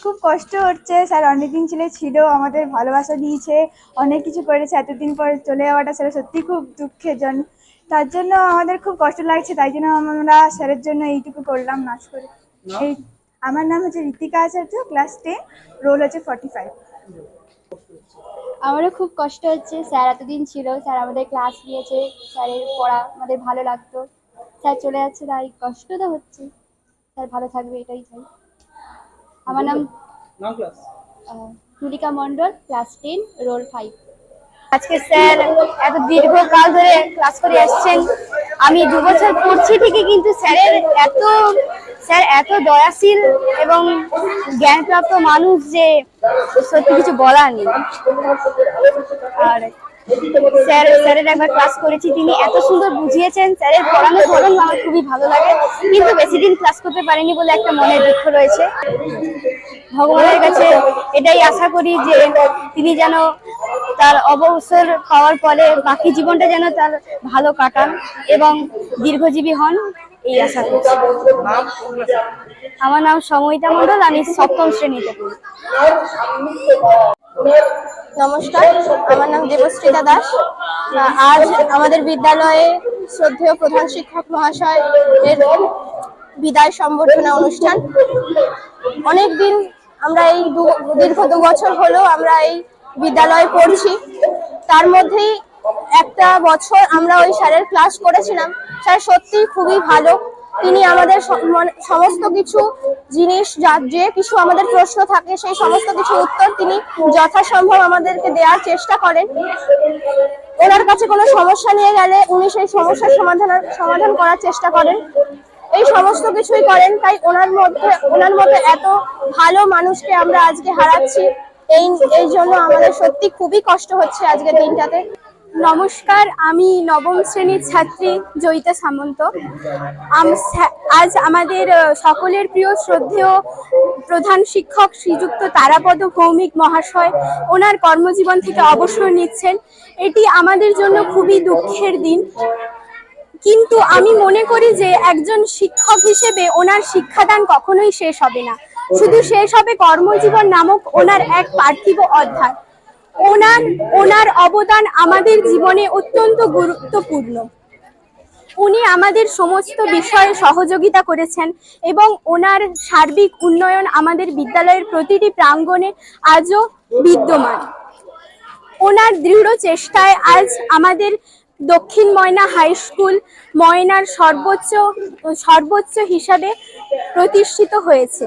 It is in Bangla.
খুব কষ্ট হচ্ছে। স্যার অনেকদিন ছিল, আমাদের ভালোবাসা দিয়েছে, অনেক কিছু করেছে। এতদিন পর চলে যাওয়াটা স্যার সত্যি খুব দুঃখের জন্য। তার জন্য আমাদের খুব কষ্ট লাগছে, তাই জন্য আমরা স্যারের জন্য এইটুকু করলাম, নাচ করে। এই আমার নাম হচ্ছে ঋতিকা আচার্য, ক্লাস 10, রোল হচ্ছে 45। আমারও খুব কষ্ট হচ্ছে। স্যার এতদিন ছিল, স্যার আমাদের ক্লাস নিয়েছে, স্যারের পড়া আমাদের ভালো লাগতো। স্যার চলে যাচ্ছে, তাই কষ্ট তো হচ্ছে। স্যার ভালো থাকবে এটাই চাই। আমার নাম তুলিকা মণ্ডল, ক্লাস 10, রোল 5। আজকে স্যার এত দীর্ঘকাল ধরে ক্লাস করে আসছেন। আমি 2 বছর পড়ছি ঠিকই, কিন্তু স্যার এত দয়াশীল এবং জ্ঞানপ্রাপ্ত মানুষ যে সত্যি কিছু বলার নেই। আর স্যারের একবার ক্লাস করেছি, তিনি এত সুন্দর বুঝিয়েছেন। স্যারের পড়ানোর ধরন আমার খুবই ভালো লাগে, কিন্তু বেশি দিন ক্লাস করতে পারিনি বলে একটা মনের দুঃখ রয়েছে। ভগবানের কাছে এটাই আশা করি যে তিনি যেন তার অবসর পাওয়ার পরে বাকি জীবনটা যেন তার ভালো কাটান এবং দীর্ঘজীবী হন, এই আশা করছি। আমার নাম সময়িতা মণ্ডল, আমি 7ম শ্রেণীতে পড়ি। নমস্কার, আমার নাম দেবশ্রীতা দাস। আজ আমাদের বিদ্যালয়ে শ্রদ্ধেয় প্রধান শিক্ষক মহাশয় এর বিদায় সম্বর্ধনা অনুষ্ঠান। অনেকদিন আমরা দীর্ঘ 2 বছর হলো আমরা এই বিদ্যালয়ে পড়ছি। তার মধ্যেই একটা বছর আমরা ওই স্যারের ক্লাস করেছিলাম। স্যার সত্যি খুবই ভালো। তিনি আমাদের সমস্ত কিছু জিনিস, যে কিছু আমাদের প্রশ্ন থাকে, সেই সমস্ত কিছু উত্তর তিনি যথাসম্ভব আমাদেরকে দেওয়ার চেষ্টা করেন। ওনার কাছে কোনো সমস্যা নিয়ে গেলে উনি সেই সমস্যার সমাধান করার চেষ্টা করেন। এই সমস্ত কিছুই করেন। তাই ওনার মধ্যে এত ভালো মানুষকে আমরা আজকে হারাচ্ছি। এই জন্য আমাদের সত্যি খুবই কষ্ট হচ্ছে আজকের দিনটাতে। নমস্কার, আমি 9ম শ্রেণীর ছাত্রী জয়িতা সামন্ত। আজ আমাদের সকলের প্রিয় শ্রদ্ধেয় প্রধান শিক্ষক শ্রীযুক্ত তারাপদ ভৌমিক মহাশয় ওনার কর্মজীবন থেকে অবসর নিচ্ছেন। এটি আমাদের জন্য খুবই দুঃখের দিন, কিন্তু আমি মনে করি যে একজন শিক্ষক হিসেবে ওনার শিক্ষাদান কখনোই শেষ হবে না। শুধু শেষ হবে কর্মজীবন নামক ওনার এক পার্থিব অধ্যায়। ওনার অবদান আমাদের জীবনে অত্যন্ত গুরুত্বপূর্ণ। উনি আমাদের সমস্ত বিষয়ে সহযোগিতা করেছেন এবং ওনার সার্বিক উন্নয়ন আমাদের বিদ্যালয়ের প্রতিটি প্রাঙ্গণে আজও বিদ্যমান। ওনার দৃঢ় চেষ্টায় আজ আমাদের দক্ষিণ ময়না হাই স্কুল ময়নার সর্বোচ্চ হিসাবে প্রতিষ্ঠিত হয়েছে।